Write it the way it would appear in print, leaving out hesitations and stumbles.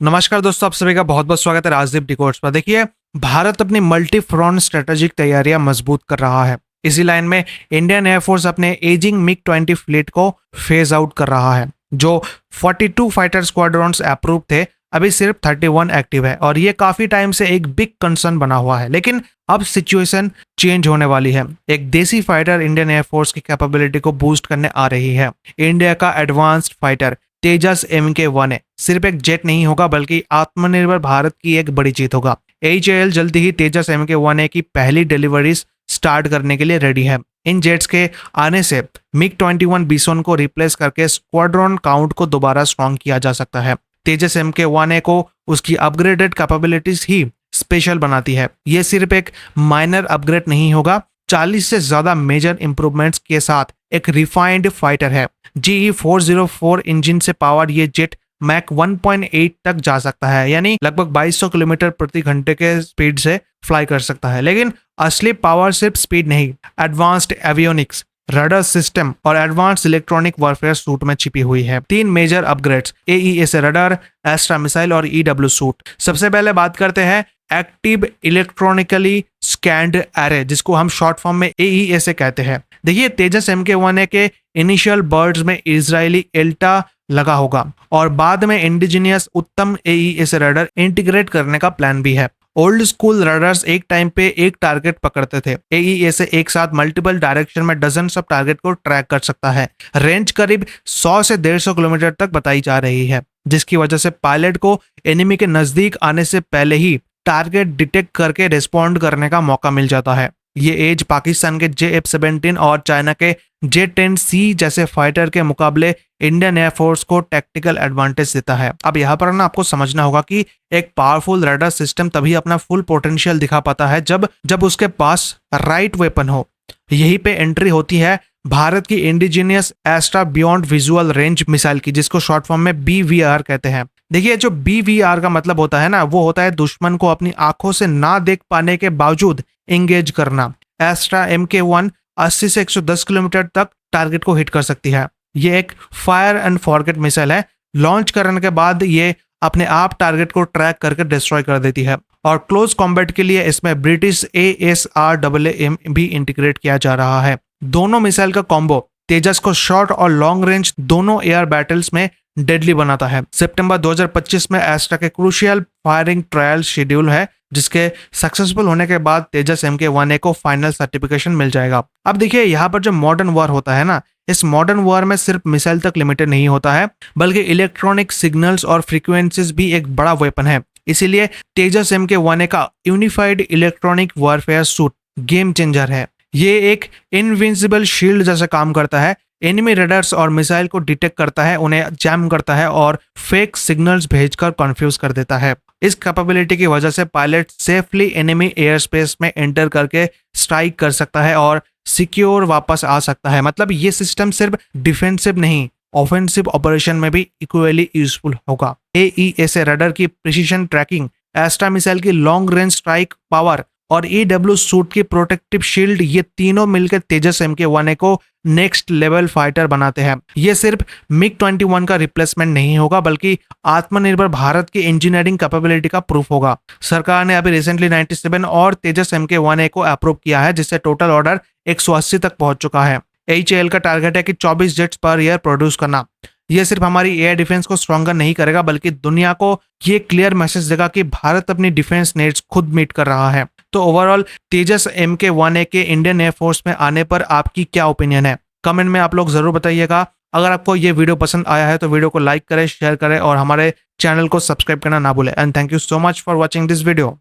नमस्कार दोस्तों, आप सभी का बहुत बहुत स्वागत है राजदीप डिकोड्स पर। देखिए, भारत अपनी मल्टी फ्रंट स्ट्रेटेजिक तैयारियां मजबूत कर रहा है। इसी लाइन में इंडियन एयरफोर्स अपने एजिंग मिग 20 फ्लीट को फेज आउट कर रहा है। जो 42 फाइटर स्क्वाड्रॉन्स अप्रूव थे, अभी सिर्फ 31 एक्टिव है और ये काफी टाइम से एक बिग कंसर्न बना हुआ है। लेकिन अब सिचुएशन चेंज होने वाली है। एक देसी फाइटर इंडियन एयरफोर्स की कैपेबिलिटी को बूस्ट करने आ रही है। इंडिया का एडवांस्ड फाइटर तेजस MK-1A सिर्फ एक जेट नहीं होगा, बल्कि आत्मनिर्भर भारत की एक बड़ी जीत होगा। HAL जल्दी ही तेजस MK-1A की पहली डिलीवरीज स्टार्ट करने के लिए रेडी है। इन जेट्स के आने से मिग 21 बिसोन को रिप्लेस करके स्क्वाड्रॉन काउंट को दोबारा स्ट्रॉन्ग किया जा सकता है। तेजस MK-1A को उसकी अपग्रेडेड कैपेबिलिटीज ही स्पेशल बनाती है। ये सिर्फ एक माइनर अपग्रेड नहीं होगा, 40 से ज्यादा मेजर इंप्रूवमेंट्स के साथ एक रिफाइंड फाइटर है। GE404 इंजन से पावर ये जेट मैक 1.8 तक जा सकता है, यानी लगभग 2200 किलोमीटर प्रति घंटे के स्पीड से फ्लाई कर सकता है। लेकिन असली पावर सिर्फ स्पीड नहीं, एडवांस्ड एवियोनिक्स, रडार सिस्टम और एडवांस्ड इलेक्ट्रॉनिक वॉरफेयर सूट में छिपी हुई है। 3 major upgrades, AESA radar, Astra missile और EW सूट। सबसे पहले बात करते हैं एक्टिव इलेक्ट्रॉनिकली स्कैंड एरे, जिसको हम शॉर्ट फॉर्म में AESA कहते हैं। देखिए, तेजस MK-1A के इनिशियल बर्ड्स में इजरायली एल्टा लगा होगा और बाद में इंडिजिनियस उत्तम AESA रडार इंटीग्रेट करने का प्लान भी है। ओल्ड स्कूल रडार्स एक टाइम पे एक टारगेट पकड़ते थे। AESA एक साथ मल्टीपल डायरेक्शन में डजन्स ऑफ टारगेट को ट्रैक कर सकता है। रेंज करीब 100 से 150 किलोमीटर तक बताई जा रही है, जिसकी वजह से पायलट को एनिमी के नजदीक आने से पहले ही टारगेट डिटेक्ट करके रिस्पॉन्ड करने का मौका मिल जाता है। ये एज पाकिस्तान के JF-17 और चाइना के J-10C जैसे फाइटर के मुकाबले इंडियन एयरफोर्स को टैक्टिकल एडवांटेज देता है। अब यहाँ पर ना आपको समझना होगा कि एक पावरफुल रडार सिस्टम तभी अपना फुल पोटेंशियल दिखा पाता है जब उसके पास राइट वेपन हो। यहीं पे एंट्री होती है भारत की indigenous Astra beyond visual range missile की, जिसको शॉर्ट फॉर्म में BVR कहते हैं। देखिए, जो BVR का मतलब होता है ना, वो होता है दुश्मन को अपनी आंखों से ना देख पाने के बावजूद एंगेज करना। एस्ट्रा MK-1 80 से 110 किलोमीटर तक टारगेट को हिट कर सकती है। ये एक फायर एंड फॉरगेट मिसाइल है। लॉन्च करने के बाद ये अपने आप टारगेट को ट्रैक करके डिस्ट्रॉय कर देती है और क्लोज कॉम्बैट के लिए इसमें ब्रिटिश ASRAAM भी इंटीग्रेट किया जा रहा है। दोनों मिसाइल का कॉम्बो तेजस को शॉर्ट और लॉन्ग रेंज दोनों एयर बैटल्स में डेडली बनाता है। सितंबर 2025 में एस्ट्रा के क्रूशियल फायरिंग ट्रायल शेड्यूल है, जिसके सक्सेसफुल होने के बाद तेजस MK-1A को फाइनल सर्टिफिकेशन मिल जाएगा। अब देखिए, यहाँ पर जो मॉडर्न वॉर होता है ना, इस मॉडर्न वॉर में सिर्फ मिसाइल तक लिमिटेड नहीं होता है, बल्कि इलेक्ट्रॉनिक सिग्नल्स और फ्रीक्वेंसीज भी एक बड़ा वेपन है। इसीलिए तेजस MK-1A का unified electronic warfare suit game changer है। ये एक इनविंसिबल शील्ड जैसा काम करता है। एनिमी रडार्स और मिसाइल को डिटेक्ट करता है, उन्हें जैम करता है और फेक सिग्नल्स भेजकर कंफ्यूज कर देता है। इस कैपेबिलिटी की वजह से pilot safely enemy air space में एंटर करके स्ट्राइक कर सकता है और सिक्योर वापस आ सकता है। मतलब ये सिस्टम सिर्फ डिफेंसिव नहीं, ऑफेंसिव ऑपरेशन में भी इक्वली यूजफुल होगा। AESA रडार की प्रिसीजन ट्रैकिंग, एस्ट्रा मिसाइल की लॉन्ग रेंज स्ट्राइक पावर और EW सूट की प्रोटेक्टिव शील्ड, ये तीनों मिलकर तेजस MK-1A को नेक्स्ट लेवल फाइटर बनाते हैं। ये सिर्फ मिग 21 का रिप्लेसमेंट नहीं होगा, बल्कि आत्मनिर्भर भारत की इंजीनियरिंग कैपेबिलिटी का प्रूफ होगा। सरकार ने अभी रिसेंटली 97 और तेजस MK-1A को अप्रूव किया है, जिससे टोटल ऑर्डर 180 तक पहुंच चुका है। HAL का टारगेट है कि 24 जेट्स पर ईयर प्रोड्यूस करना। ये सिर्फ हमारी एयर डिफेंस को स्ट्रॉन्गर नहीं करेगा, बल्कि दुनिया को ये क्लियर मैसेज देगा कि भारत अपनी डिफेंस नीड्स खुद मीट कर रहा है। तो ओवरऑल तेजस MK-1A के इंडियन एयरफोर्स में आने पर आपकी क्या ओपिनियन है, कमेंट में आप लोग जरूर बताइएगा। अगर आपको ये वीडियो पसंद आया है तो वीडियो को लाइक करें, शेयर करें और हमारे चैनल को सब्सक्राइब करना ना भूलें। And thank you so much for watching this video.